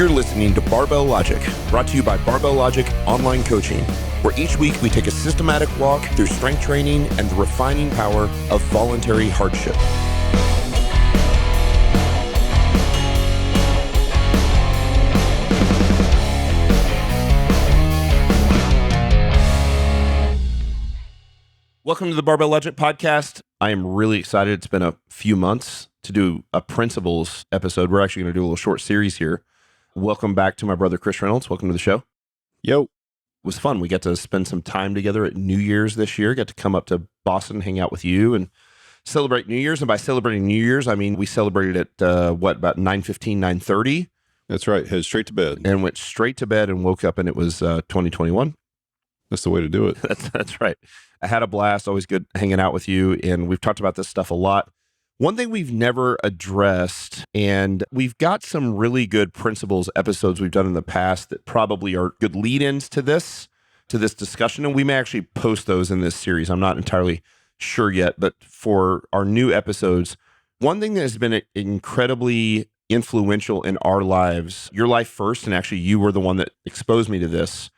You're listening to Barbell Logic, brought to you by Barbell Logic Online Coaching, where each week we take a systematic walk through strength training and the refining power of voluntary hardship. Welcome to the Barbell Logic podcast. I am really excited. It's been a few months to do a principles episode. We're actually going to do a little short series here. Welcome back to my brother, Chris Reynolds. Welcome to the show. Yo. It was fun. We got to spend some time together at New Year's this year. Got to come up to Boston, hang out with you, and celebrate New Year's. And by celebrating New Year's, I mean we celebrated at, about 9:15, 9:30? That's right. Head straight to bed. And went straight to bed and woke up and it was 2021. That's the way to do it. That's right. I had a blast. Always good hanging out with you. And we've talked about this stuff a lot. One thing we've never addressed, and we've got some really good principles episodes we've done in the past that probably are good lead-ins to this discussion, and we may actually post those in this series. I'm not entirely sure yet, but for our new episodes, one thing that has been incredibly influential in our lives, your life first, and actually you were the one that exposed me to this,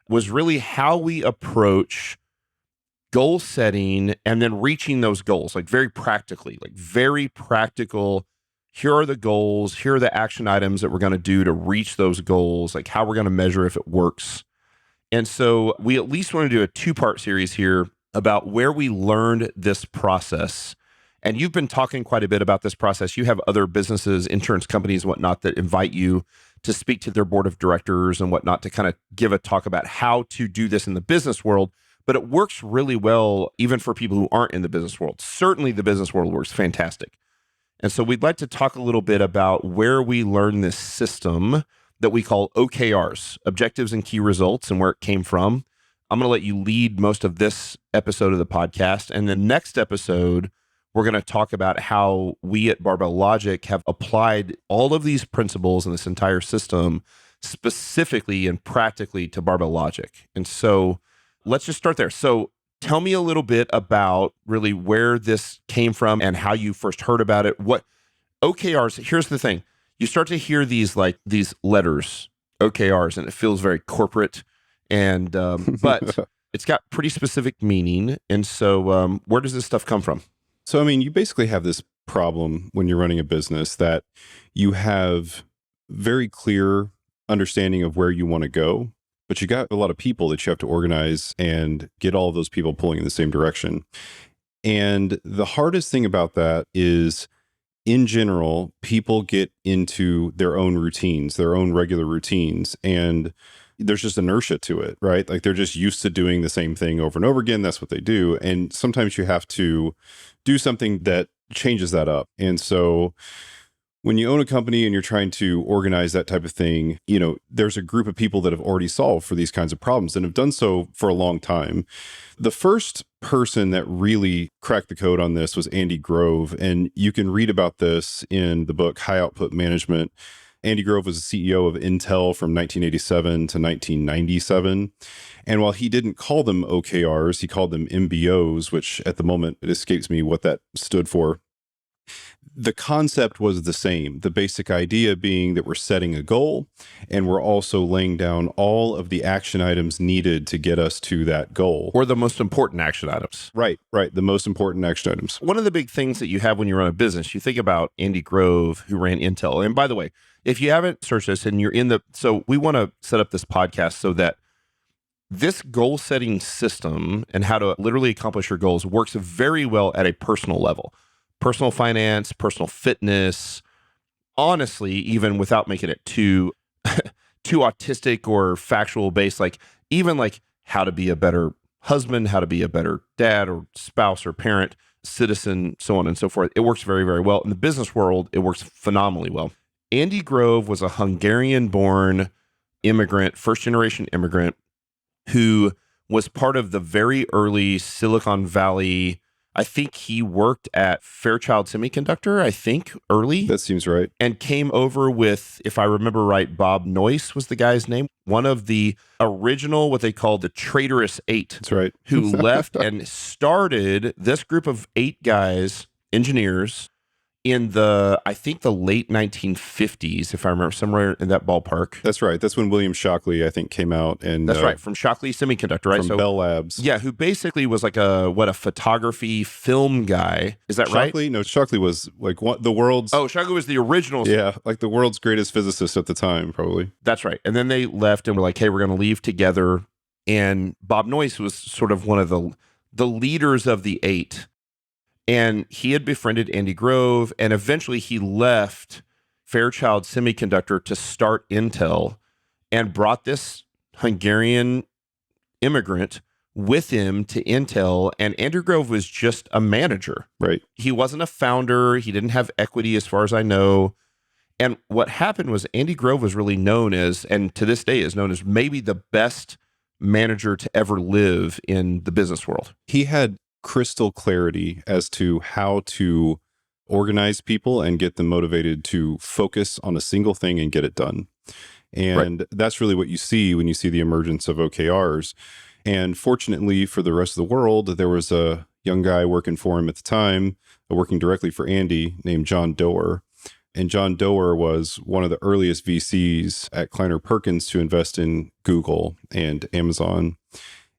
was really how we approach goal setting and then reaching those goals, like very practically, like very practical. Here are the goals. Here are the action items that we're going to do to reach those goals, like how we're going to measure if it works. And so we at least want to do a two-part series here about where we learned this process. And you've been talking quite a bit about this process. You have other businesses, insurance companies, and whatnot that invite you to speak to their board of directors and whatnot to kind of give a talk about how to do this in the business world. But it works really well even for people who aren't in the business world. Certainly the business world works fantastic. And so we'd like to talk a little bit about where we learn this system that we call OKRs, Objectives and Key Results, and where it came from. I'm going to let you lead most of this episode of the podcast. And the next episode, we're going to talk about how we at Barbell Logic have applied all of these principles and this entire system specifically and practically to Barbell Logic. And so let's just start there. So tell me a little bit about really where this came from and how you first heard about it. What OKRs, here's the thing. You start to hear these letters, OKRs, and it feels very corporate, and but it's got pretty specific meaning. And so where does this stuff come from? So, I mean, you basically have this problem when you're running a business that you have very clear understanding of where you want to go, but you got a lot of people that you have to organize and get all of those people pulling in the same direction. And the hardest thing about that is, in general, people get into their own routines, their own regular routines, and there's just inertia to it, right? Like they're just used to doing the same thing over and over again. That's what they do. And sometimes you have to do something that changes that up. And so when you own a company and you're trying to organize that type of thing, there's a group of people that have already solved for these kinds of problems and have done so for a long time. The first person that really cracked the code on this was Andy Grove. And you can read about this in the book, High Output Management. Andy Grove was the CEO of Intel from 1987 to 1997. And while he didn't call them OKRs, he called them MBOs, which at the moment, it escapes me what that stood for. The concept was the same. The basic idea being that we're setting a goal and we're also laying down all of the action items needed to get us to that goal. Or the most important action items. Right. The most important action items. One of the big things that you have when you run a business, you think about Andy Grove, who ran Intel. And by the way, if you haven't searched this and you're so we want to set up this podcast so that this goal setting system and how to literally accomplish your goals works very well at a personal level. Personal finance, personal fitness, honestly, even without making it too autistic or factual based, even how to be a better husband, how to be a better dad or spouse or parent, citizen, so on and so forth. It works very, very well. In the business world, it works phenomenally well. Andy Grove was a Hungarian-born immigrant, first-generation immigrant, who was part of the very early Silicon Valley. I think he worked at Fairchild Semiconductor, early. That seems right. And came over with, if I remember right, Bob Noyce was the guy's name, one of the original, what they called the Traitorous Eight. That's right. Who left and started this group of 8 guys, engineers, in I think the late 1950s, if I remember, somewhere in that ballpark. That's right. That's when William Shockley, I think, came out. And That's right, from Shockley Semiconductor, right? From Bell Labs. Yeah, who basically was like a photography film guy. Is that right? Shockley? No, Shockley was like the world's... Oh, Shockley was the original. Yeah, like the world's greatest physicist at the time, probably. That's right. And then they left and were like, hey, we're going to leave together. And Bob Noyce was sort of one of the leaders of the eight. And he had befriended Andy Grove, and eventually he left Fairchild Semiconductor to start Intel and brought this Hungarian immigrant with him to Intel. And Andy Grove was just a manager. Right. He wasn't a founder. He didn't have equity as far as I know. And what happened was Andy Grove was really known as, and to this day is known as, maybe the best manager to ever live in the business world. He had crystal clarity as to how to organize people and get them motivated to focus on a single thing and get it done. And that's really what you see when you see the emergence of OKRs. And fortunately for the rest of the world, there was a young guy working for him at the time, working directly for Andy, named John Doerr. And John Doerr was one of the earliest VCs at Kleiner Perkins to invest in Google and Amazon.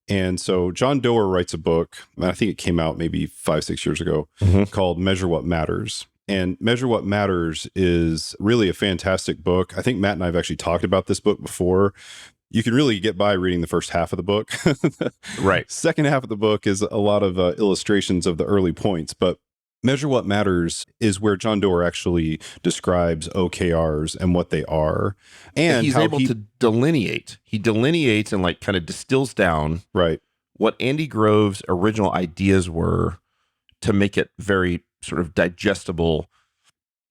And so John Doerr writes a book, I think it came out maybe 5-6 years ago, called Measure What Matters. And Measure What Matters is really a fantastic book. I think Matt and I have actually talked about this book before. You can really get by reading the first half of the book. Right. Second half of the book is a lot of illustrations of the early points. But Measure What Matters is where John Doerr actually describes OKRs and what they are. And he's able to delineate. He delineates and like kind of distills down what Andy Grove's original ideas were to make it very sort of digestible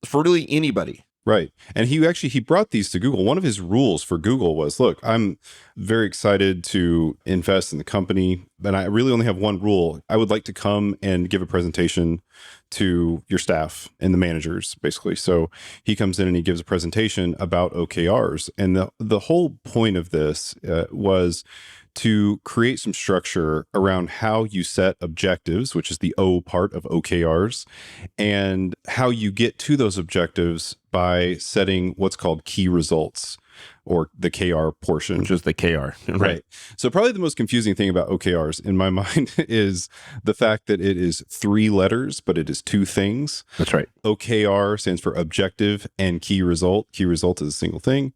for really anybody. Right. And he brought these to Google. One of his rules for Google was, look, I'm very excited to invest in the company, but I really only have one rule. I would like to come and give a presentation to your staff and the managers, basically. So he comes in and he gives a presentation about OKRs. And the whole point of this was to create some structure around how you set objectives, which is the O part of OKRs, and how you get to those objectives by setting what's called key results, or the KR portion. Which is the KR. Right. So probably the most confusing thing about OKRs in my mind is the fact that it is 3 letters, but it is 2 things. That's right. OKR stands for objective and key result. Key result is a single thing.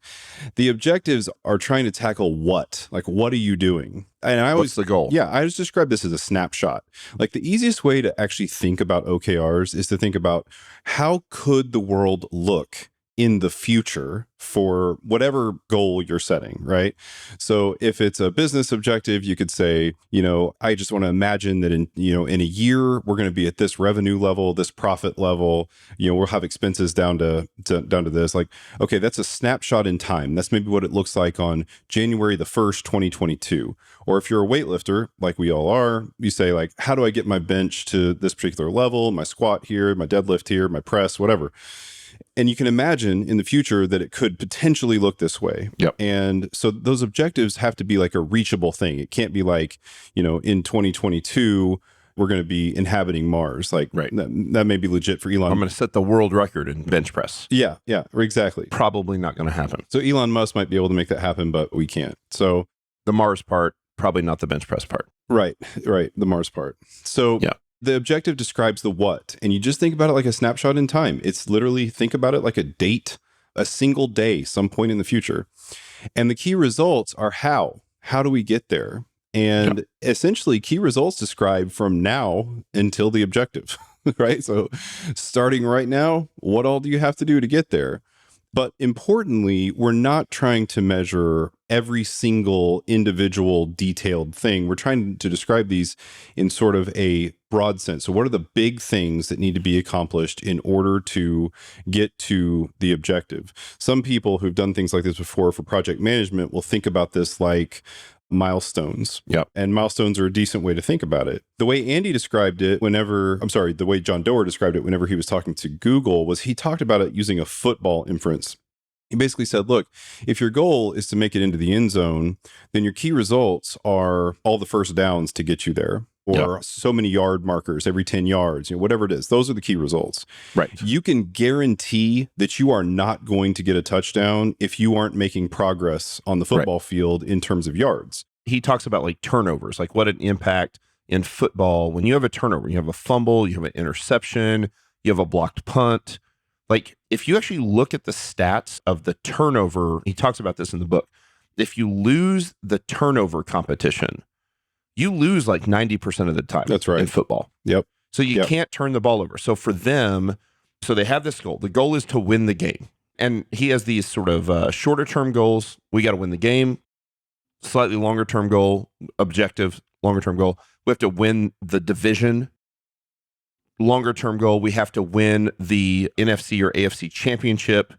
The objectives are trying to tackle what? Like, what are you doing? And what's the goal? Yeah, I always describe this as a snapshot. Like, the easiest way to actually think about OKRs is to think about how could the world look in the future for whatever goal you're setting, right? So if it's a business objective, you could say, I just want to imagine that in a year, we're going to be at this revenue level, this profit level, we'll have expenses down to this. Like, okay, that's a snapshot in time. That's maybe what it looks like on January the 1st, 2022. Or if you're a weightlifter, like we all are, you say, like, how do I get my bench to this particular level, my squat here, my deadlift here, my press, whatever. And you can imagine in the future that it could potentially look this way. Yep. And so those objectives have to be like a reachable thing. It can't be like, in 2022, we're going to be inhabiting Mars. Like, that may be legit for Elon. I'm going to set the world record in bench press. Yeah, exactly. Probably not going to happen. So Elon Musk might be able to make that happen, but we can't. So the Mars part, probably not the bench press part. Right. The Mars part. So yeah. The objective describes the what, and you just think about it like a snapshot in time. It's literally, think about it like a date, a single day, some point in the future. And the key results are how. How do we get there? And essentially, key results describe from now until the objective, right? So starting right now, what all do you have to do to get there? But importantly, we're not trying to measure every single individual detailed thing. We're trying to describe these in sort of a broad sense. So what are the big things that need to be accomplished in order to get to the objective? Some people who've done things like this before for project management will think about this like milestones. Yep. And milestones are a decent way to think about it. The way Andy described it the way John Doerr described it whenever he was talking to Google was he talked about it using a football inference. He basically said, look, if your goal is to make it into the end zone, then your key results are all the first downs to get you there. or so many yard markers every 10 yards, whatever it is. Those are the key results. Right. You can guarantee that you are not going to get a touchdown if you aren't making progress on the football field in terms of yards. He talks about like turnovers, like what an impact in football. When you have a turnover, you have a fumble, you have an interception, you have a blocked punt. Like if you actually look at the stats of the turnover, he talks about this in the book. If you lose the turnover competition, you lose like 90% of the time. That's right. In football. Yep. So you can't turn the ball over. So for them, so they have this goal. The goal is to win the game. And he has these sort of shorter term goals. We got to win the game. Slightly longer term goal, objective, longer term goal. We have to win the division. Longer term goal, we have to win the NFC or AFC championship.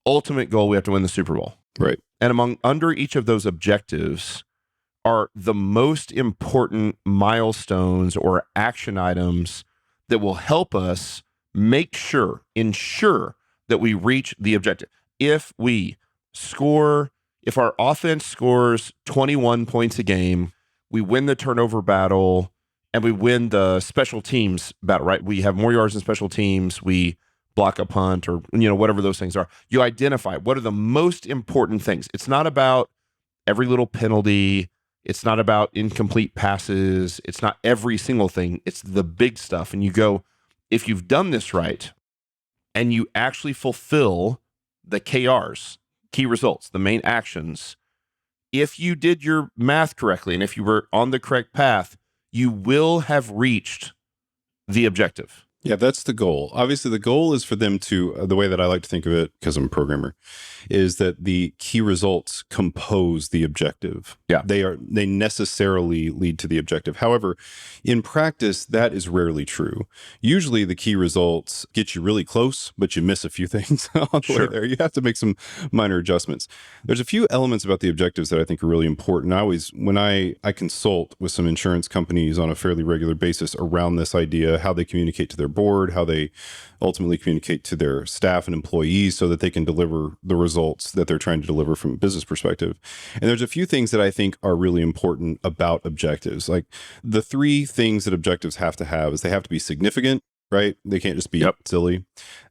Ultimate goal, we have to win the Super Bowl. Right. And under each of those objectives are the most important milestones or action items that will help us ensure that we reach the objective. If our offense scores 21 points a game, we win the turnover battle and we win the special teams battle, right? We have more yards in special teams. We block a punt or, whatever those things are. You identify what are the most important things. It's not about every little penalty. It's not about incomplete passes. It's not every single thing. It's the big stuff. And you go, if you've done this right and you actually fulfill the KRs, key results, the main actions, if you did your math correctly and if you were on the correct path, you will have reached the objective. Yeah, that's the goal. Obviously, the goal is for them to, the way that I like to think of it, because I'm a programmer, is that the key results compose the objective. Yeah. They necessarily lead to the objective. However, in practice, that is rarely true. Usually the key results get you really close, but you miss a few things on the way there. You have to make some minor adjustments. There's a few elements about the objectives that I think are really important. When I consult with some insurance companies on a fairly regular basis around this idea, how they communicate to their board, how they ultimately communicate to their staff and employees so that they can deliver the results that they're trying to deliver from a business perspective. And there's a few things that I think are really important about objectives. Like the three things that objectives have to have is they have to be significant, right? They can't just be silly.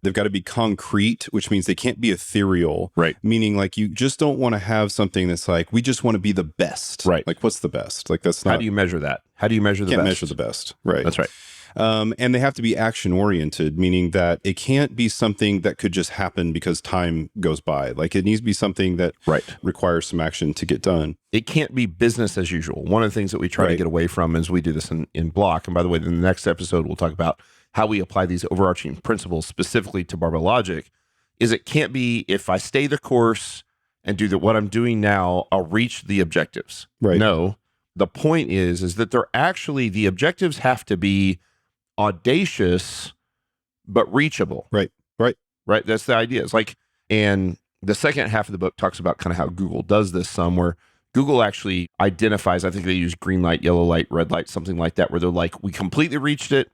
They've got to be concrete, which means they can't be ethereal, right? Meaning like you just don't want to have something that's like, we just want to be the best, right? Like what's the best? Like that's not. How do you measure that? How do you measure the best? Can't measure the best, right? That's right. And they have to be action oriented, meaning that it can't be something that could just happen because time goes by. Like it needs to be something that requires some action to get done. It can't be business as usual. One of the things that we try to get away from is we do this in Block. And by the way, in the next episode, we'll talk about how we apply these overarching principles specifically to barbell logic. Is it can't be if I stay the course and do what I'm doing now, I'll reach the objectives. Right. No, the point is that the objectives have to be audacious but reachable. Right. That's the idea. It's like, and the second half of the book talks about kind of how Google does this some, where Google actually identifies, I think they use green light, yellow light, red light, something like that, where they're like, we completely reached it,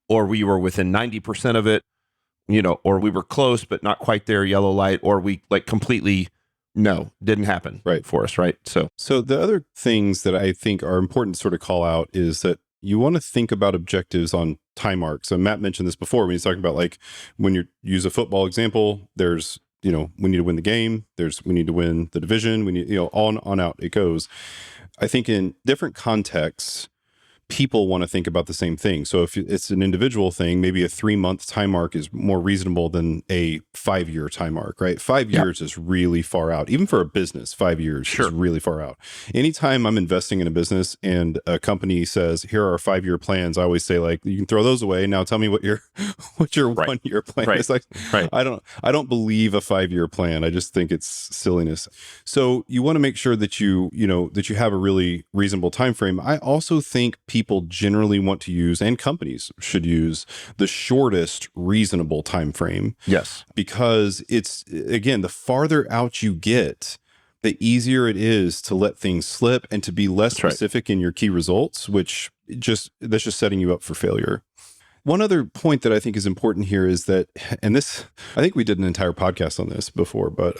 or we were within 90% of it, or we were close but not quite there, yellow light, or we like completely didn't happen for us, right? So the other things that I think are important to sort of call out is that you want to think about objectives on time arcs. And Matt mentioned this before when he's talking about like when you use a football example, there's, we need to win the game. We need to win the division. We need, on out it goes. I think in different contexts, people want to think about the same thing. So if it's an individual thing, maybe a 3-month time arc is more reasonable than a 5-year time arc, right? 5 years is really far out. Even for a business, 5 years is really far out. Anytime I'm investing in a business and a company says, here are our 5-year plans, I always say like, you can throw those away. Now tell me what your 1-year plan is. Like, I don't believe a 5-year plan. I just think it's silliness. So you want to make sure that you have a really reasonable time frame. I also think people generally want to use, and companies should use, the shortest reasonable time frame. Yes. Because it's, again, the farther out you get, the easier it is to let things slip and to be less specific in your key results, that's just setting you up for failure. One other point that I think is important here is that, and this, I think we did an entire podcast on this before, but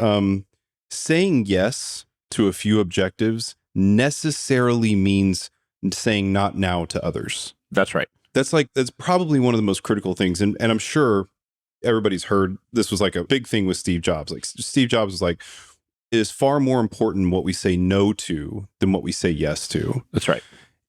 saying yes to a few objectives necessarily means saying not now to others. That's right. That's probably one of the most critical things. And I'm sure everybody's heard this was like a big thing with Steve Jobs. Like Steve Jobs was like, it is far more important what we say no to than what we say yes to. That's right.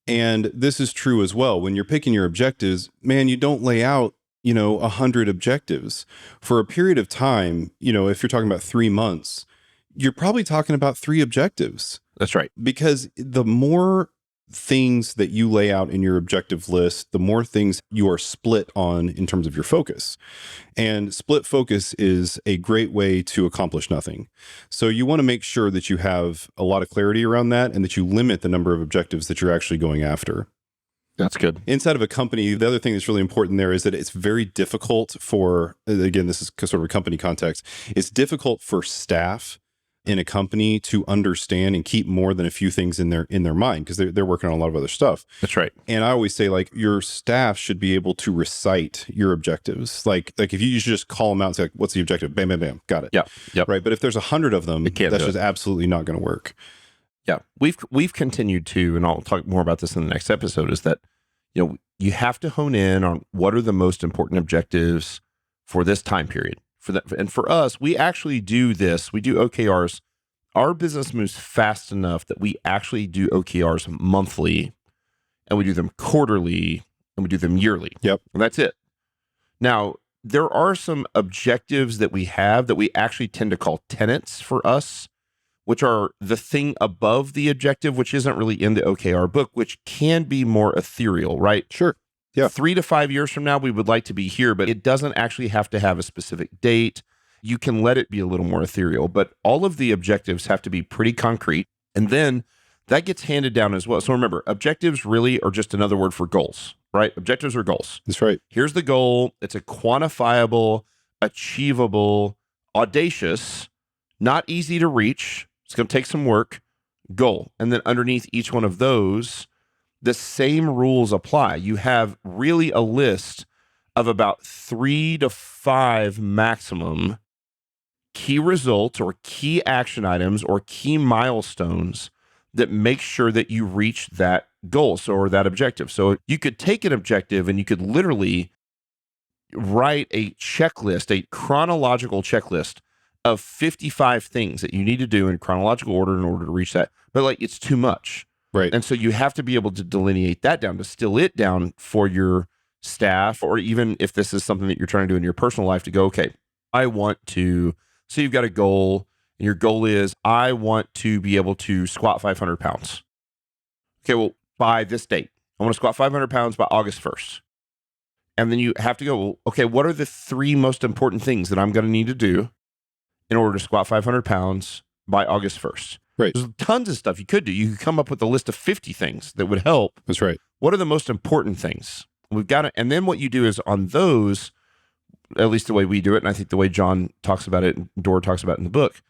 And this is true as well. When you're picking your objectives, man, you don't lay out, 100 objectives for a period of time. If you're talking about 3 months, you're probably talking about 3 objectives. That's right. Because the more things that you lay out in your objective list, the more things you are split on in terms of your focus. And split focus is a great way to accomplish nothing. So you want to make sure that you have a lot of clarity around that and that you limit the number of objectives that you're actually going after. That's good. Inside of a company, the other thing that's really important there is that it's very difficult for, again, this is sort of a company context, it's difficult for staff in a company to understand and keep more than a few things in their mind because they're working on a lot of other stuff. That's right. And I always say, like, your staff should be able to recite your objectives. Like if you should just call them out and say, like, what's the objective? Bam, bam, bam. Got it. Yeah. Yep. Right. But if there's 100 of them, that's just absolutely not going to work. Yeah. We've continued to, and I'll talk more about this in the next episode, is that, you have to hone in on what are the most important objectives for this time period. And for us, we actually do this. We do OKRs. Our business moves fast enough that we actually do OKRs monthly, and we do them quarterly, and we do them yearly. Yep. And that's it. Now, there are some objectives that we have that we actually tend to call tenets for us, which are the thing above the objective, which isn't really in the OKR book, which can be more ethereal, right? Sure. Yeah. 3 to 5 years from now, we would like to be here, but it doesn't actually have to have a specific date. You can let it be a little more ethereal, but all of the objectives have to be pretty concrete. And then that gets handed down as well. So remember, objectives really are just another word for goals, right? Objectives are goals. That's right. Here's the goal. It's a quantifiable, achievable, audacious, not easy to reach. It's going to take some work, goal. And then underneath each one of those, the same rules apply. You have really a list of about 3 to 5 maximum key results or key action items or key milestones that make sure that you reach that goal, or that objective. So you could take an objective and you could literally write a checklist, a chronological checklist of 55 things that you need to do in chronological order in order to reach that. But it's too much. Right. And so you have to be able to delineate that down, distill it down for your staff, or even if this is something that you're trying to do in your personal life, to go, okay, I want to, so you've got a goal, and your goal is, I want to be able to squat 500 pounds. Okay, well, by this date, I want to squat 500 pounds by August 1st. And then you have to go, well, okay, what are the 3 most important things that I'm going to need to do in order to squat 500 pounds by August 1st? Right. There's tons of stuff you could do. You could come up with a list of 50 things that would help. That's right. What are the most important things? We've got it. And then what you do is on those, at least the way we do it, and I think the way John talks about it, and Doerr talks about it in the book,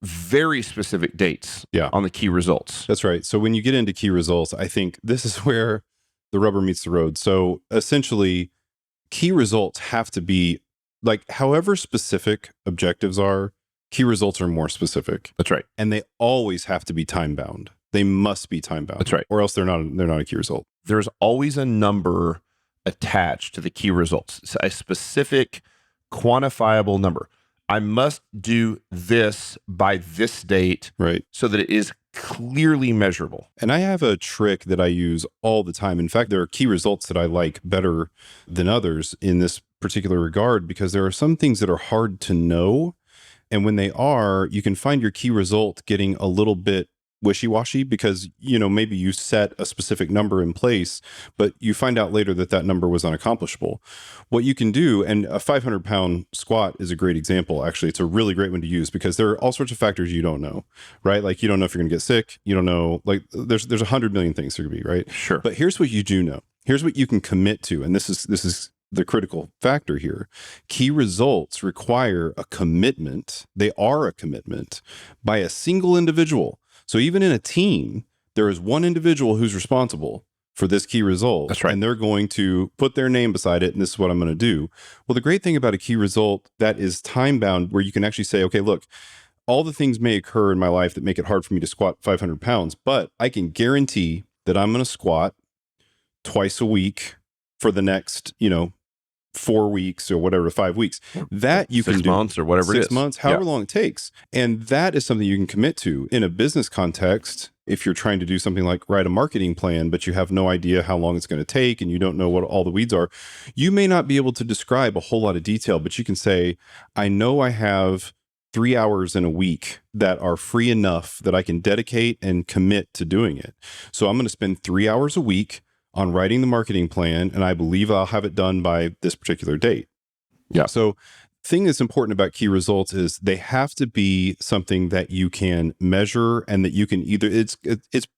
very specific dates on the key results. That's right. So when you get into key results, I think this is where the rubber meets the road. So essentially, key results have to be, like, however specific objectives are, key results are more specific. That's right. And they always have to be time bound. They must be time bound. That's right. Or else they're not a key result. There's always a number attached to the key results. It's a specific quantifiable number. I must do this by this date, right? So that it is clearly measurable. And I have a trick that I use all the time. In fact, there are key results that I like better than others in this particular regard, because there are some things that are hard to know. And when they are, you can find your key result getting a little bit wishy-washy because, maybe you set a specific number in place, but you find out later that that number was unaccomplishable. What you can do, and a 500-pound squat is a great example, actually. It's a really great one to use because there are all sorts of factors you don't know, right? Like, you don't know if you're going to get sick. You don't know, like, there's 100 million things there could be, right? Sure. But here's what you do know. Here's what you can commit to, and this is the critical factor here. Key results require a commitment. They are a commitment by a single individual. So even in a team, there is one individual who's responsible for this key result. That's right. And they're going to put their name beside it, and this is what I'm going to do. Well, the great thing about a key result that is time bound, where you can actually say, okay, look, all the things may occur in my life that make it hard for me to squat 500 pounds, but I can guarantee that I'm going to squat twice a week for the next, 4 weeks or whatever, 5 weeks. That you can do 6 months or whatever it is. 6 months, however long it takes. And that is something you can commit to in a business context. If you're trying to do something like write a marketing plan, but you have no idea how long it's going to take and you don't know what all the weeds are, you may not be able to describe a whole lot of detail, but you can say, I know I have 3 hours in a week that are free enough that I can dedicate and commit to doing it. So I'm going to spend 3 hours a week on writing the marketing plan, and I believe I'll have it done by this particular date. Yeah. So thing that's important about key results is they have to be something that you can measure and that you can either, it's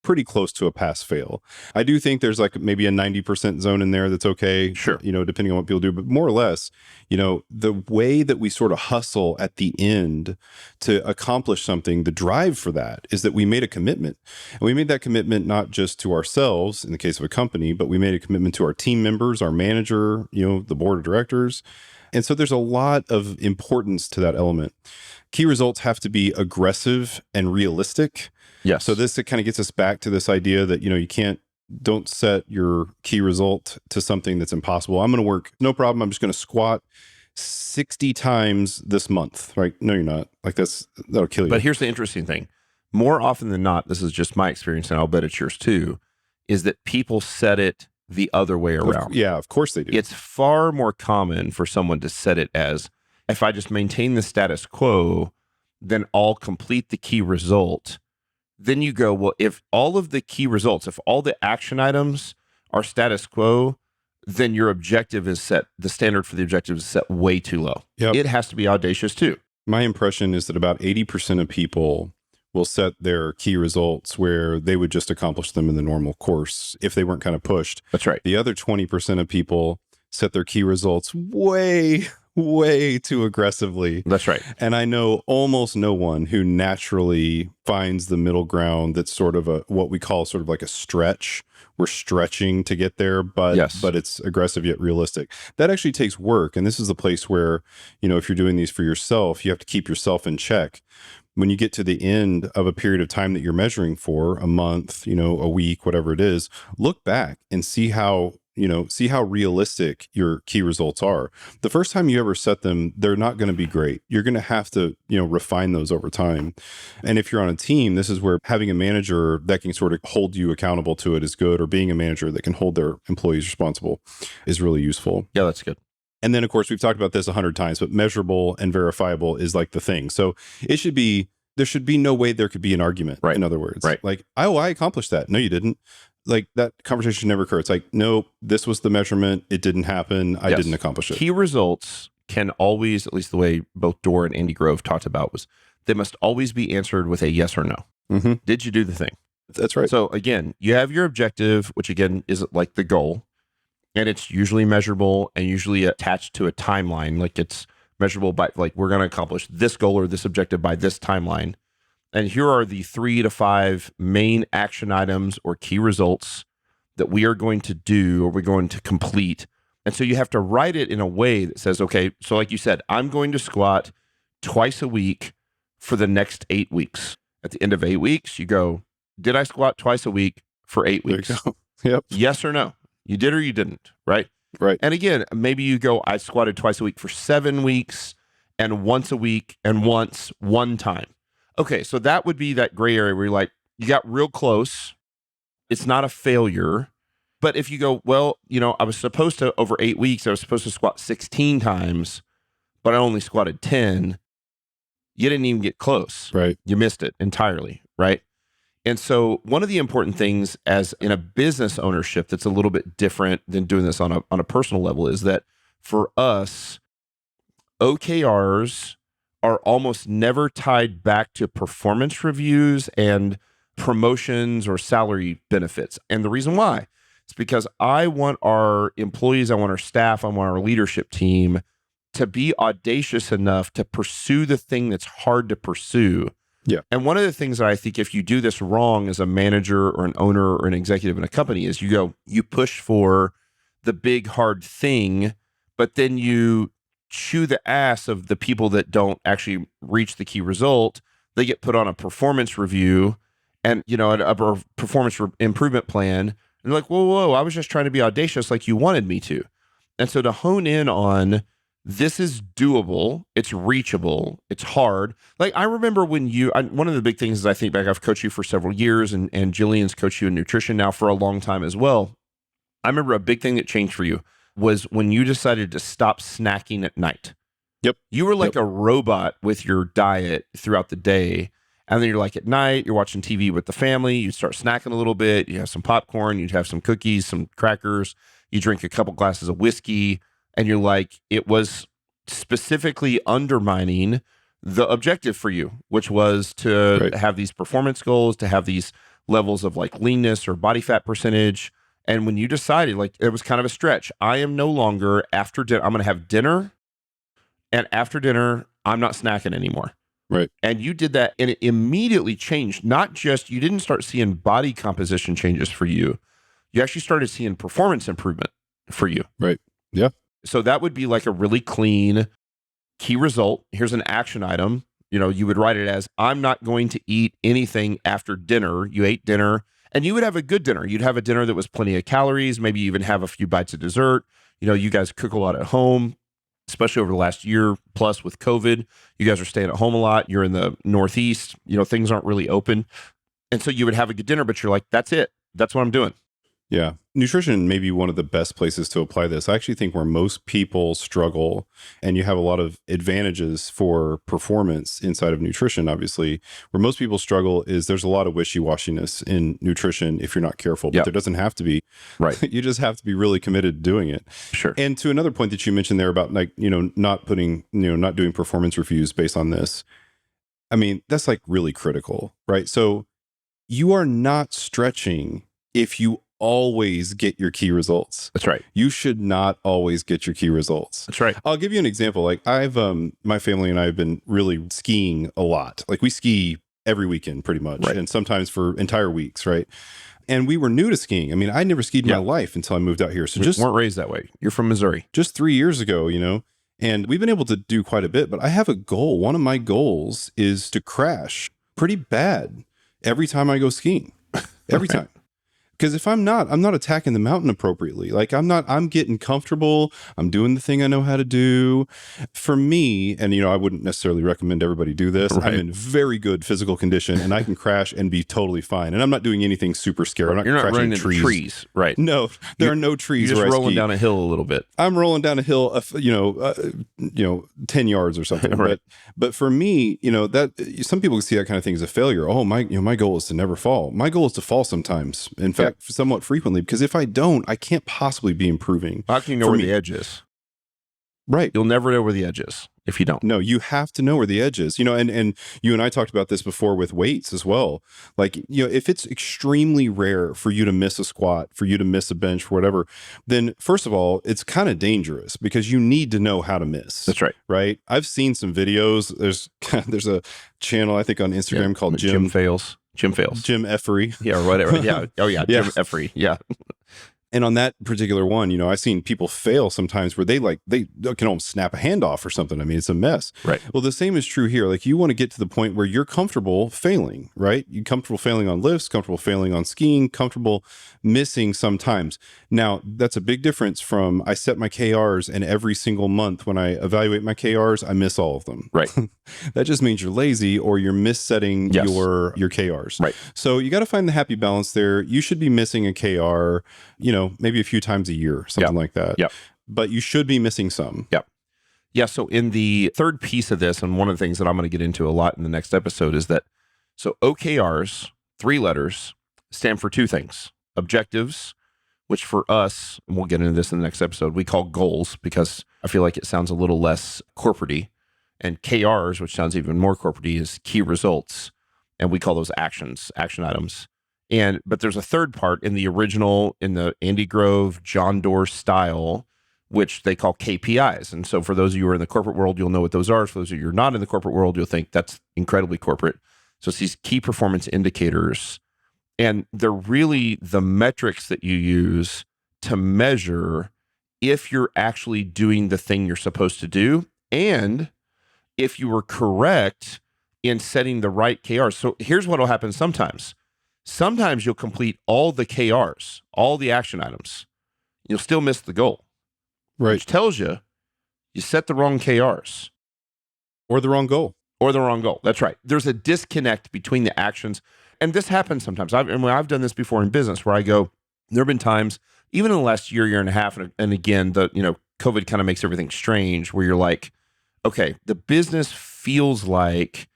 pretty close to a pass fail. I do think there's like maybe a 90% zone in there that's okay, Sure. Depending on what people do, but more or less, the way that we sort of hustle at the end to accomplish something, the drive for that is that we made a commitment. And we made that commitment not just to ourselves in the case of a company, but we made a commitment to our team members, our manager, the board of directors. And so there's a lot of importance to that element. Key results have to be aggressive and realistic. Yes. So this, it kind of gets us back to this idea that, don't set your key result to something that's impossible. I'm going to work, no problem. I'm just going to squat 60 times this month, right? No, you're not. Like that'll kill you. But here's the interesting thing. More often than not, this is just my experience, and I'll bet it's yours too, is that people set it the other way around. Yeah, of course they do. It's far more common for someone to set it as, if I just maintain the status quo, then I'll complete the key result. Then you go, well, if all of the key results, if all the action items are status quo, then your objective is set, the standard for the objective is set way too low. Yep. It has to be audacious too. My impression is that about 80% of people will set their key results where they would just accomplish them in the normal course if they weren't kind of pushed. That's right. The other 20% of people set their key results way, way too aggressively. That's right. And I know almost no one who naturally finds the middle ground that's sort of what we call sort of like a stretch. We're stretching to get there, but it's aggressive yet realistic. That actually takes work. And this is the place where, if you're doing these for yourself, you have to keep yourself in check. When you get to the end of a period of time that you're measuring for, a month, a week, whatever it is, look back and see how realistic your key results are. The first time you ever set them, they're not going to be great. You're going to have to, refine those over time. And if you're on a team, this is where having a manager that can sort of hold you accountable to it is good, or being a manager that can hold their employees responsible is really useful. Yeah, that's good. And then, of course, we've talked about this 100 times, but measurable and verifiable is like the thing. So there should be no way there could be an argument, right. In other words. Right. Like, oh, I accomplished that. No, you didn't. Like, that conversation should never occur. It's like, no, this was the measurement. It didn't happen. I didn't accomplish it. Key results can always, at least the way both Doerr and Andy Grove talked about, was they must always be answered with a yes or no. Mm-hmm. Did you do the thing? That's right. So again, you have your objective, which again is like the goal. And it's usually measurable and usually attached to a timeline. Like it's measurable by, like, we're going to accomplish this goal or this objective by this timeline. And here are the 3 to 5 main action items or key results that we are going to do or we're going to complete. And so you have to write it in a way that says, okay, so like you said, I'm going to squat twice a week for the next 8 weeks. At the end of 8 weeks, you go, did I squat twice a week for 8 weeks? There you go. Yep. Yes or no? You did or you didn't, right? Right. And again, maybe you go, I squatted twice a week for 7 weeks and once a week and once one time. Okay, so that would be that gray area where you're like, you got real close. It's not a failure. But if you go, well, I was supposed to, over 8 weeks, I was supposed to squat 16 times, but I only squatted 10. You didn't even get close. Right. You missed it entirely, right? And so one of the important things as in a business ownership that's a little bit different than doing this on a personal level is that for us, OKRs are almost never tied back to performance reviews and promotions or salary benefits. And the reason why is because I want our employees, I want our staff, I want our leadership team to be audacious enough to pursue the thing that's hard to pursue. Yeah. And one of the things that I think if you do this wrong as a manager or an owner or an executive in a company is you push for the big hard thing, but then you chew the ass of the people that don't actually reach the key result. They get put on a performance review and, a performance improvement plan. And they're like, whoa, I was just trying to be audacious like you wanted me to. And so to hone in on this is doable, it's reachable, it's hard. Like I remember when one of the big things is I think back, I've coached you for several years and Jillian's coached you in nutrition now for a long time as well. I remember a big thing that changed for you was when you decided to stop snacking at night. Yep. You were like a robot with your diet throughout the day. And then you're like at night, you're watching TV with the family, you start snacking a little bit, you have some popcorn, you have some cookies, some crackers, you drink a couple glasses of whiskey, and you're like, it was specifically undermining the objective for you, which was to have these performance goals, to have these levels of like leanness or body fat percentage. And when you decided, like, it was kind of a stretch, I am no longer after dinner, I'm going to have dinner, and after dinner, I'm not snacking anymore. Right. And you did that, and it immediately changed. Not just, you didn't start seeing body composition changes for you. You actually started seeing performance improvement for you. Right. Yeah. So that would be like a really clean key result. Here's an action item. You would write it as, I'm not going to eat anything after dinner. You ate dinner, and you would have a good dinner. You'd have a dinner that was plenty of calories, maybe even have a few bites of dessert. You guys cook a lot at home, especially over the last year plus with COVID. You guys are staying at home a lot. You're in the Northeast. Things aren't really open. And so you would have a good dinner, but you're like, that's it. That's what I'm doing. Yeah. Nutrition may be one of the best places to apply this. I actually think where most people struggle, and you have a lot of advantages for performance inside of nutrition, obviously, where most people struggle is there's a lot of wishy-washiness in nutrition if you're not careful, but there doesn't have to be. Right. You just have to be really committed to doing it. Sure. And to another point that you mentioned there about like, not putting, not doing performance reviews based on this. I mean, that's like really critical, right? So you are not stretching if you always get your key results. That's right. You should not always get your key results. That's right. I'll give you an example. Like I've, my family and I have been really skiing a lot. Like we ski every weekend pretty much, and sometimes for entire weeks, right? And we were new to skiing. I mean, I never skied in my life until I moved out here. So we weren't raised that way. You're from Missouri. Just 3 years ago, and we've been able to do quite a bit, but I have a goal. One of my goals is to crash pretty bad every time I go skiing. Every time. Because if I'm not attacking the mountain appropriately. Like I'm getting comfortable. I'm doing the thing I know how to do. For me, and I wouldn't necessarily recommend everybody do this. Right. I'm in very good physical condition and I can crash and be totally fine. And I'm not doing anything super scary. I'm not You're not crashing running into trees. Right. No, there are no trees. You're just rolling down a hill a little bit. I'm rolling down a hill, 10 yards or something. Right. But for me, that some people see that kind of thing as a failure. Oh, my goal is to never fall. My goal is to fall sometimes. In fact, somewhat frequently, because if I don't, I can't possibly be improving. How can you know where the edge is? Right. You'll never know where the edge is if you don't. No, you have to know where the edge is. And you and I talked about this before with weights as well. Like, if it's extremely rare for you to miss a squat, for you to miss a bench, for whatever, then first of all, it's kind of dangerous because you need to know how to miss. That's right. Right. I've seen some videos. There's a channel, I think, on Instagram called Jim Fails. Jim Effery. Yeah, or whatever. Yeah. Oh, yeah. Jim Effery. Yeah. And on that particular one, I've seen people fail sometimes where they can almost snap a hand off or something. I mean, it's a mess. Right. Well, the same is true here. Like you want to get to the point where you're comfortable failing, right? You're comfortable failing on lifts, comfortable failing on skiing, comfortable missing sometimes. Now, that's a big difference from I set my KRs and every single month when I evaluate my KRs, I miss all of them. Right. That just means you're lazy or you're missetting your KRs. Right. So you got to find the happy balance there. You should be missing a KR, maybe a few times a year, something like that. Yep. But you should be missing some. Yep. Yeah. So in the third piece of this, and one of the things that I'm going to get into a lot in the next episode is that, so OKRs, 3 letters, stand for 2 things. Objectives, which for us, and we'll get into this in the next episode, we call goals because I feel like it sounds a little less corporate-y. And KRs, which sounds even more corporate-y, is key results. And we call those action items. But there's a third part in the original, in the Andy Grove, John Doerr style, which they call KPIs. And so for those of you who are in the corporate world, you'll know what those are. For those of you who are not in the corporate world, you'll think that's incredibly corporate. So it's these key performance indicators. And they're really the metrics that you use to measure if you're actually doing the thing you're supposed to do and if you were correct in setting the right KRs. So here's what will happen sometimes. Sometimes you'll complete all the KRs, all the action items. You'll still miss the goal, Right. which tells you set the wrong KRs. Or the wrong goal. Or the wrong goal. That's right. There's a disconnect between the actions. And this happens sometimes. I've done this before in business where I go, there have been times, even in the last year and a half, and again, COVID kind of makes everything strange, where you're like, okay, the business feels like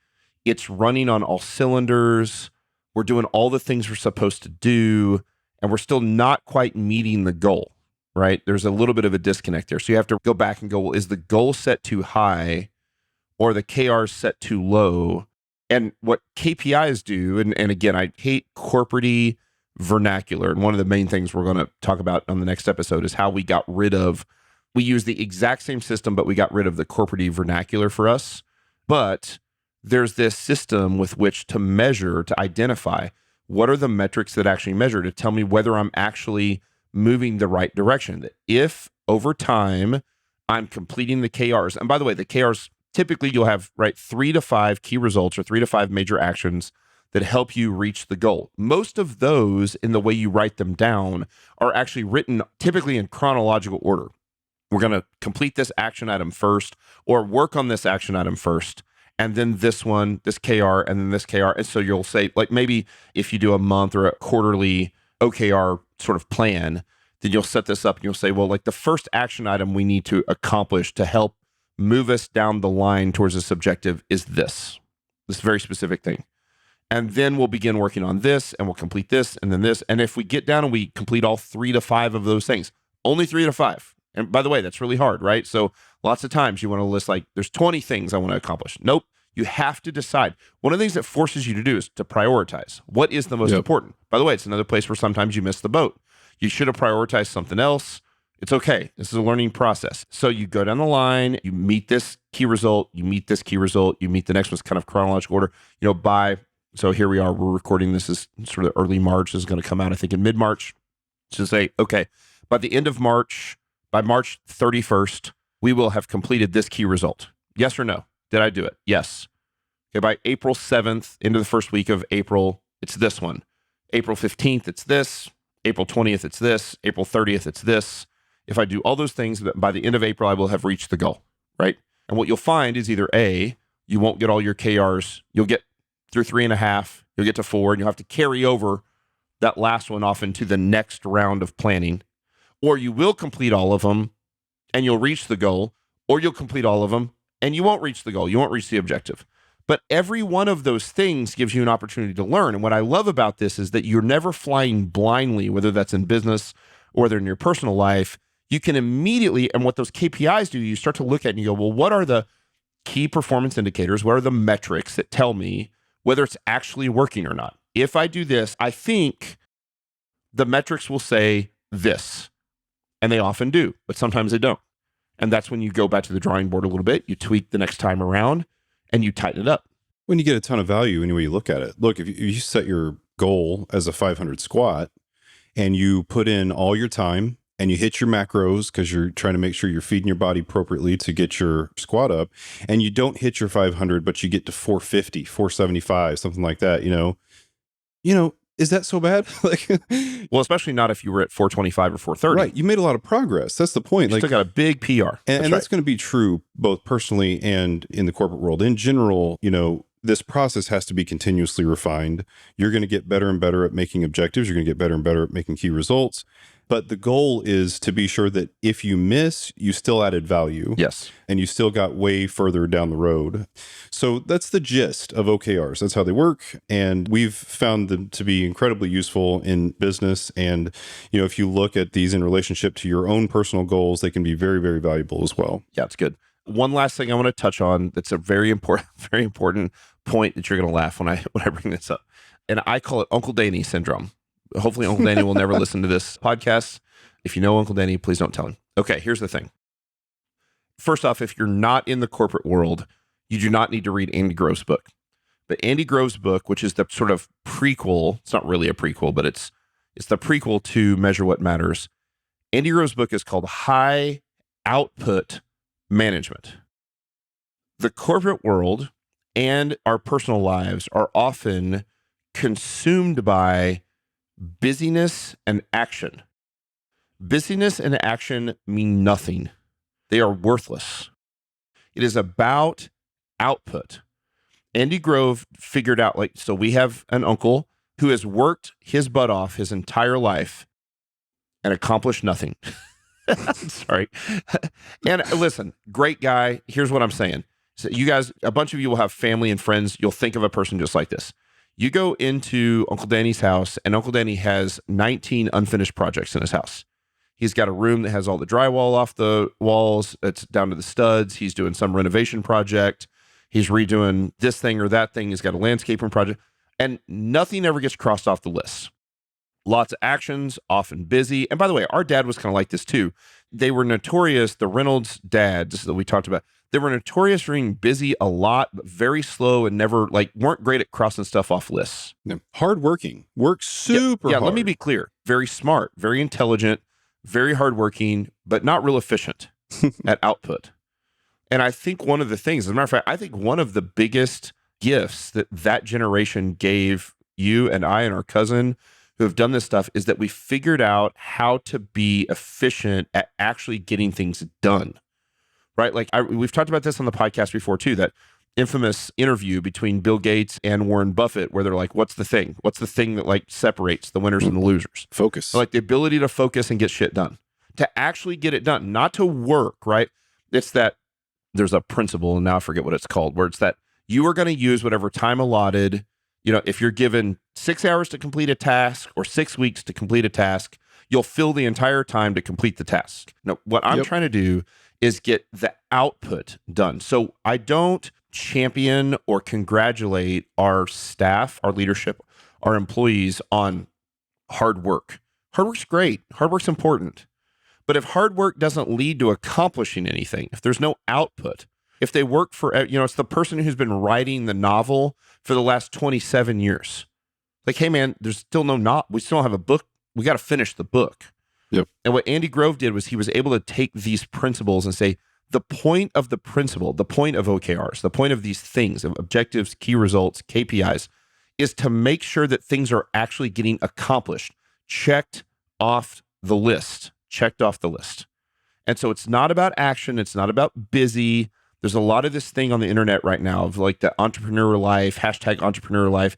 it's running on all cylinders. We're doing all the things we're supposed to do, and we're still not quite meeting the goal, right? There's a little bit of a disconnect there. So you have to go back and go, well, is the goal set too high or the KRs set too low? And what KPIs do, and again, I hate corporate-y vernacular. And one of the main things we're going to talk about on the next episode is how we use the exact same system, but we got rid of the corporate-y vernacular for us. But there's this system with which to measure, to identify what are the metrics that actually measure to tell me whether I'm actually moving the right direction. That if over time I'm completing the KRs, and by the way, the KRs, typically you'll have 3 to 5 key results or 3 to 5 major actions that help you reach the goal. Most of those, in the way you write them down, are actually written typically in chronological order. We're going to complete this action item first, or work on this action item first, and then this one, this KR, and then this KR. And so you'll say, like, maybe if you do a month or a quarterly OKR sort of plan, then you'll set this up and you'll say, well, like the first action item we need to accomplish to help move us down the line towards this objective is this very specific thing. And then we'll begin working on this, and we'll complete this, and then this. And if we get down and we complete all 3 to 5 of those things, only 3 to 5. And by the way, that's really hard, right? So lots of times you want to list like, there's 20 things I want to accomplish. Nope. You have to decide. One of the things that forces you to do is to prioritize. What is the most important? By the way, it's another place where sometimes you miss the boat. You should have prioritized something else. It's okay. This is a learning process. So you go down the line, you meet this key result, you meet this key result, you meet the next one's kind of chronological order, so here we are, we're recording this is sort of early March. This is going to come out, I think, in mid-March. So say, okay, by the end of March, by March 31st, we will have completed this key result. Yes or no? Did I do it? Yes. Okay, by April 7th, into the first week of April, it's this one. April 15th, it's this. April 20th, it's this. April 30th, it's this. If I do all those things, by the end of April, I will have reached the goal, right? And what you'll find is either A, you won't get all your KRs. You'll get through 3.5, you'll get to 4, and you'll have to carry over that last one off into the next round of planning. Or you will complete all of them and you'll reach the goal, or you'll complete all of them and you won't reach the goal. You won't reach the objective. But every one of those things gives you an opportunity to learn. And what I love about this is that you're never flying blindly, whether that's in business or whether in your personal life. You can immediately, and what those KPIs do, you start to look at and you go, well, what are the key performance indicators? What are the metrics that tell me whether it's actually working or not? If I do this, I think the metrics will say this, and they often do, but sometimes they don't. And that's when you go back to the drawing board a little bit, you tweak the next time around, and you tighten it up. When you get a ton of value any way you look at it. Look, if you set your goal as a 500 squat and you put in all your time and you hit your macros because you're trying to make sure you're feeding your body appropriately to get your squat up, and you don't hit your 500, but you get to 450, 475, something like that, is that so bad? Well, especially not if you were at 425 or 430. Right. You made a lot of progress. That's the point. You still got a big PR. And that's going to be true both personally and in the corporate world. In general, this process has to be continuously refined. You're going to get better and better at making objectives. You're going to get better and better at making key results. But the goal is to be sure that if you miss, you still added value. Yes. And you still got way further down the road. So that's the gist of OKRs. That's how they work. And we've found them to be incredibly useful in business. And, if you look at these in relationship to your own personal goals, they can be very, very valuable as well. Yeah, it's good. One last thing I want to touch on that's a very important point that you're going to laugh when I bring this up. And I call it Uncle Danny syndrome. Hopefully Uncle Danny will never listen to this podcast. If you know Uncle Danny, please don't tell him. Okay, here's the thing. First off, if you're not in the corporate world, you do not need to read Andy Grove's book. But Andy Grove's book, which is the sort of prequel, it's not really a prequel, but it's the prequel to Measure What Matters. Andy Grove's book is called High Output Management. The corporate world and our personal lives are often consumed by busyness and action. Busyness and action mean nothing. They are worthless. It is about output. Andy Grove figured out, so we have an uncle who has worked his butt off his entire life and accomplished nothing. Sorry. And listen, great guy. Here's what I'm saying. So you guys, a bunch of you will have family and friends. You'll think of a person just like this. You go into Uncle Danny's house, and Uncle Danny has 19 unfinished projects in his house. He's got a room that has all the drywall off the walls. It's down to the studs. He's doing some renovation project. He's redoing this thing or that thing. He's got a landscaping project. And nothing ever gets crossed off the list. Lots of actions, often busy. And by the way, our dad was kind of like this too. They were notorious, the Reynolds dads that we talked about, they were notorious for being busy a lot, but very slow and never, weren't great at crossing stuff off lists. Yeah. Hardworking. Work super hard. Let me be clear. Very smart, very intelligent, very hardworking, but not real efficient at output. And I think one of the things, as a matter of fact, I think one of the biggest gifts that generation gave you and I and our cousin who have done this stuff is that we figured out how to be efficient at actually getting things done, right? We've talked about this on the podcast before too, that infamous interview between Bill Gates and Warren Buffett, where they're like, what's the thing? What's the thing that separates the winners and the losers? Focus. The ability to focus and get shit done, to actually get it done, not to work, right? It's that there's a principle, and now I forget what it's called, where it's that you are going to use whatever time allotted. If you're given 6 hours to complete a task or 6 weeks to complete a task, you'll fill the entire time to complete the task. Now, what I'm trying to do is get the output done. So I don't champion or congratulate our staff, our leadership, our employees on hard work. Hard work's great. Hard work's important. But if hard work doesn't lead to accomplishing anything, if there's no output, if they work for, it's the person who's been writing the novel for the last 27 years. Hey man, there's still we still don't have a book. We got to finish the book. Yep. And what Andy Grove did was he was able to take these principles and say, the point of the principle, the point of OKRs, the point of these things, of objectives, key results, KPIs, is to make sure that things are actually getting accomplished, checked off the list. And so it's not about action. It's not about busy. There's a lot of this thing on the internet right now of the entrepreneur life, #entrepreneur life,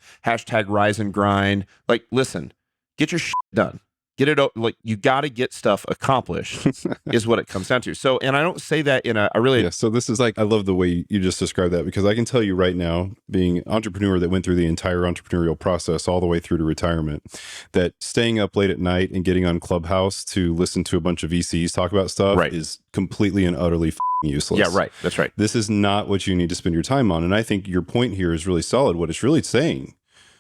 #rise and grind. Listen, get your shit done. Get it, you got to get stuff accomplished is what it comes down to. So, and I don't say that so this is I love the way you just described that, because I can tell you right now, being an entrepreneur that went through the entire entrepreneurial process all the way through to retirement, that staying up late at night and getting on Clubhouse to listen to a bunch of VCs talk about stuff is completely and utterly useless. Yeah, right. That's right. This is not what you need to spend your time on. And I think your point here is really solid. What it's really saying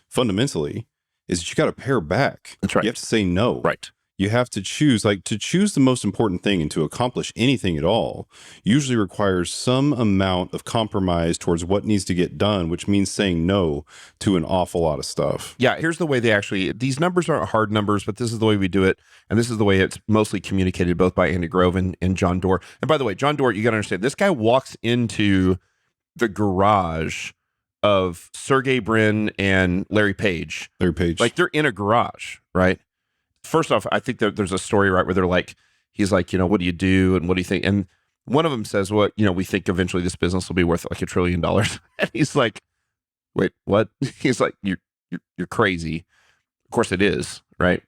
fundamentally is that you got to pare back. That's right. You have to say no. Right. You have to choose, to choose the most important thing and to accomplish anything at all usually requires some amount of compromise towards what needs to get done, which means saying no to an awful lot of stuff. Yeah. Here's the way these numbers aren't hard numbers, but this is the way we do it. And this is the way it's mostly communicated both by Andy Grove and John Doerr. And by the way, John Doerr, you got to understand, this guy walks into the garage of Sergey Brin and Larry Page. They're in a garage, right? First off, I think there's a story, right, where he's like, what do you do? And what do you think? And one of them says, well, we think eventually this business will be worth $1 trillion. And he's like, wait, what? He's like, you're crazy. Of course it is, right?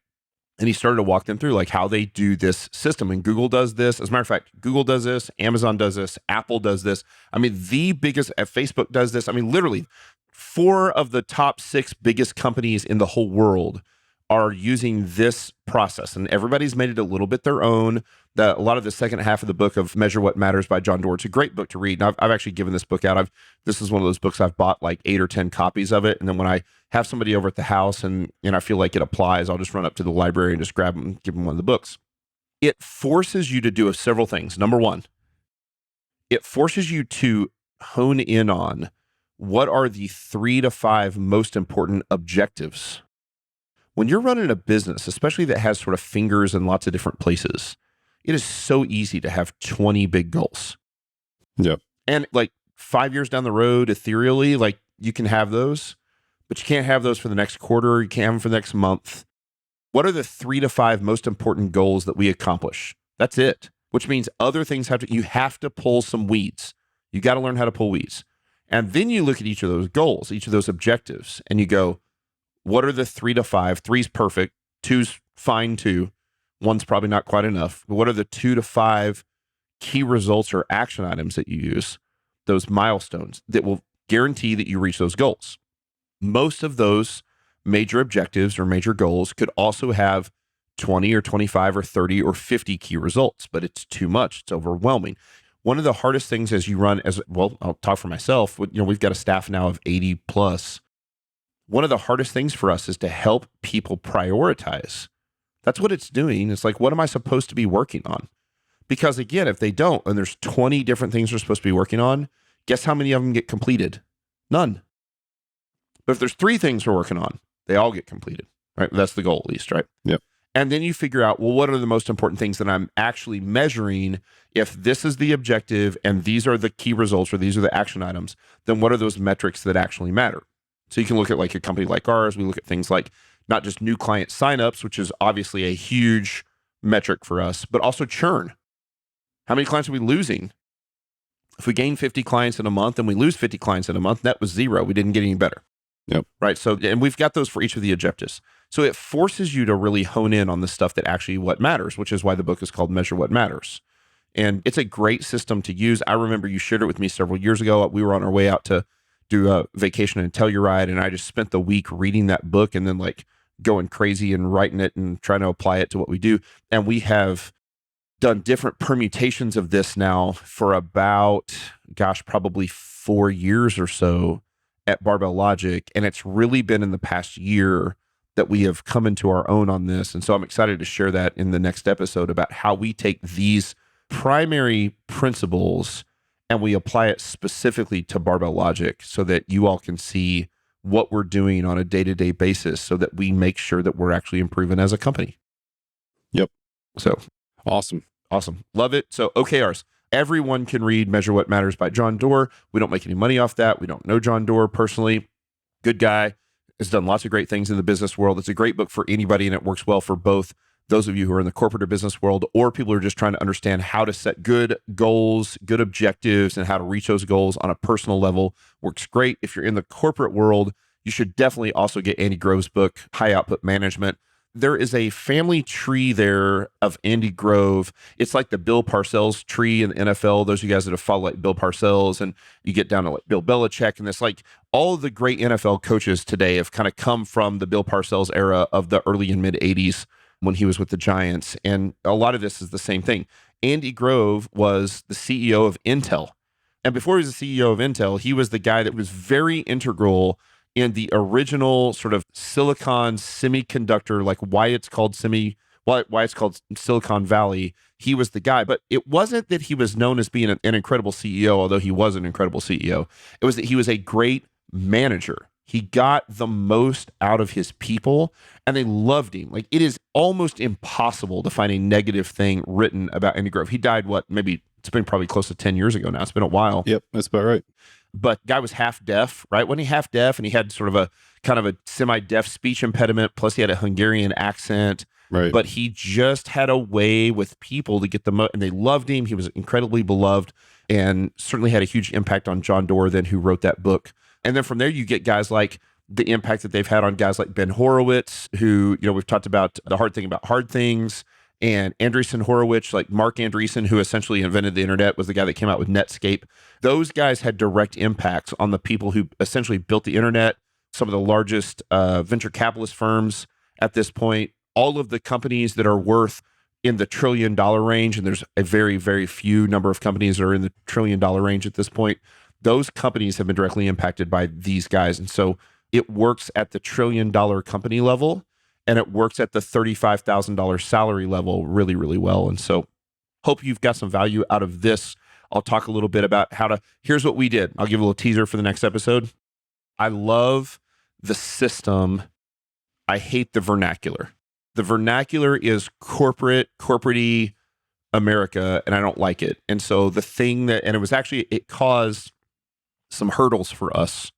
And he started to walk them through how they do this system. And Google does this. As a matter of fact, Google does this, Amazon does this, Apple does this. I mean, the biggest, Facebook does this. I mean, literally 4 of the top 6 biggest companies in the whole world are using this process. And everybody's made it a little bit their own. A lot of the second half of the book of Measure What Matters by John Doerr, it's a great book to read. And I've actually given this book out. This is one of those books I've bought 8 or 10 copies of it. And then when I have somebody over at the house and I feel like it applies, I'll just run up to the library and just grab them and give them one of the books. It forces you to do several things. Number one, it forces you to hone in on what are the 3 to 5 most important objectives. When you're running a business, especially that has sort of fingers in lots of different places, it is so easy to have 20 big goals. Yep. And 5 years down the road, ethereally, you can have those. but you can't have those for the next quarter. You can't have them for the next month. What are the 3 to 5 most important goals that we accomplish? That's it, which means other things you have to pull some weeds. You got to learn how to pull weeds. And then you look at each of those goals, each of those objectives, and you go, what are the 3 to 5? 3's perfect. 2's fine too. 1's probably not quite enough. But what are the 2 to 5 key results or action items that you use, those milestones that will guarantee that you reach those goals? Most of those major objectives or major goals could also have 20 or 25 or 30 or 50 key results, but it's too much. It's overwhelming. One of the hardest things as you run, as well, I'll talk for myself, we've got a staff now of 80 plus. One of the hardest things for us is to help people prioritize. That's what it's doing. It's like, what am I supposed to be working on? Because again, if they don't, and there's 20 different things they're supposed to be working on, guess how many of them get completed? None. But if there's 3 things we're working on, they all get completed, right? That's the goal at least, right? Yep. And then you figure out, well, what are the most important things that I'm actually measuring? If this is the objective and these are the key results or these are the action items, then what are those metrics that actually matter? So you can look at like a company like ours. We look at things like not just new client signups, which is obviously a huge metric for us, but also churn. How many clients are we losing? If we gain 50 clients in a month and we lose 50 clients in a month, that was 0. We didn't get any better. Yep. Right. So, and we've got those for each of the objectives. So it forces you to really hone in on the stuff that actually what matters, which is why the book is called Measure What Matters. And it's a great system to use. I remember you shared it with me several years ago. We were on our way out to do a vacation in Telluride, and I just spent the week reading that book and then like going crazy and writing it and trying to apply it to what we do. And we have done different permutations of this now for about, probably 4 years or so at Barbell Logic. And it's really been in the past year that we have come into our own on this. And so I'm excited to share that in the next episode about how we take these primary principles and we apply it specifically to Barbell Logic so that you all can see what we're doing on a day-to-day basis so that we make sure that we're actually improving as a company. Yep. So awesome. Love it. So OKRs. Everyone can read Measure What Matters by John Doerr. We don't make any money off that. We don't know John Doerr personally. Good guy. Has done lots of great things in the business world. It's a great book for anybody, and it works well for both those of you who are in the corporate or business world, or people who are just trying to understand how to set good goals, good objectives, and how to reach those goals on a personal level. Works great. If you're in the corporate world, you should definitely also get Andy Grove's book, High Output Management. There is a family tree there of Andy Grove. It's like the Bill Parcells tree in the NFL. Those of you guys that have followed like Bill Parcells, and you get down to like Bill Belichick, and it's like all of the great NFL coaches today have kind of come from the Bill Parcells era of the early and mid 80s when he was with the Giants. And a lot of this is the same thing. Andy Grove was the CEO of Intel. And before he was the CEO of Intel, he was the guy that was very integral in the original sort of silicon semiconductor, like why it's called Silicon Valley. He was the guy, but it wasn't that he was known as being an incredible CEO, although he was an incredible CEO. It was that he was a great manager. He got the most out of his people and they loved him. Like it is almost impossible to find a negative thing written about Andy Grove. He died, maybe it's been probably close to 10 years ago now. It's been a while. Yep, that's about right. But guy was half deaf, right? Wasn't he half deaf? And he had sort of a kind of a semi-deaf speech impediment. Plus he had a Hungarian accent. Right. But he just had a way with people to get and they loved him. He was incredibly beloved and certainly had a huge impact on John Doerr then, who wrote that book. And then from there, you get guys like the impact that they've had on guys like Ben Horowitz, who, we've talked about the hard thing about hard things, and Andreessen Horowitz, like Mark Andreessen, who essentially invented the internet, was the guy that came out with Netscape. Those guys had direct impacts on the people who essentially built the internet, some of the largest venture capitalist firms at this point, all of the companies that are worth in the $1 trillion range, and there's a very, very few number of companies that are in the $1 trillion range at this point. Those companies have been directly impacted by these guys. And so it works at the $1 trillion company level, and it works at the $35,000 salary level really, really well. And so hope you've got some value out of this. I'll talk a little bit about here's what we did. I'll give a little teaser for the next episode. I love the system. I hate the vernacular. The vernacular is corporate-y America, and I don't like it. And so it caused some hurdles for us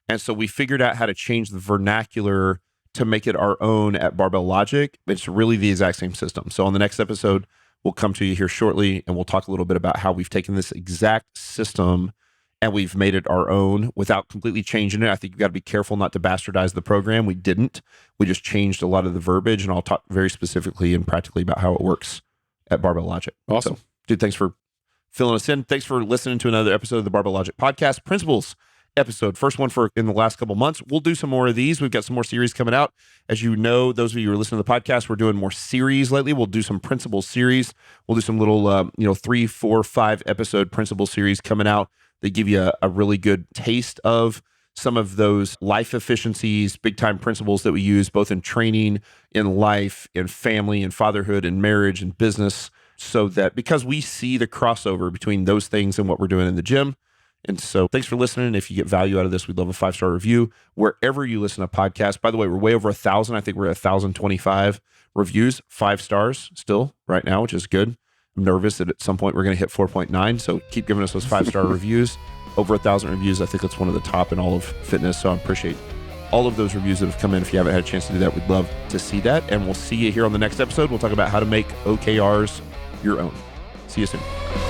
And so we figured out how to change the vernacular to make it our own at Barbell Logic. It's really the exact same system. So on the next episode, we'll come to you here shortly and we'll talk a little bit about how we've taken this exact system and we've made it our own without completely changing it. I think you've got to be careful not to bastardize the program. We didn't. We just changed a lot of the verbiage, and I'll talk very specifically and practically about how it works at Barbell Logic. Awesome. So, dude, thanks for filling us in. Thanks for listening to another episode of the Barbell Logic podcast. Principles episode, first one for in the last couple months. We'll do some more of these. We've got some more series coming out. As you know, those of you who are listening to the podcast, we're doing more series lately. We'll do some principle series. We'll do some little, 3, 4, 5 episode principle series coming out. They give you a really good taste of some of those life efficiencies, big time principles that we use both in training, in life, in family, in fatherhood, in marriage, and business, so that because we see the crossover between those things and what we're doing in the gym. And so thanks for listening. If you get value out of this, we'd love a 5-star review wherever you listen to podcasts. By the way, we're way over 1,000. I think we're at 1,025 reviews, 5 stars still right now, which is good. I'm nervous that at some point we're going to hit 4.9. So keep giving us those 5-star reviews. Over 1,000 reviews. I think that's one of the top in all of fitness. So I appreciate all of those reviews that have come in. If you haven't had a chance to do that, we'd love to see that. And we'll see you here on the next episode. We'll talk about how to make OKRs your own. See you soon.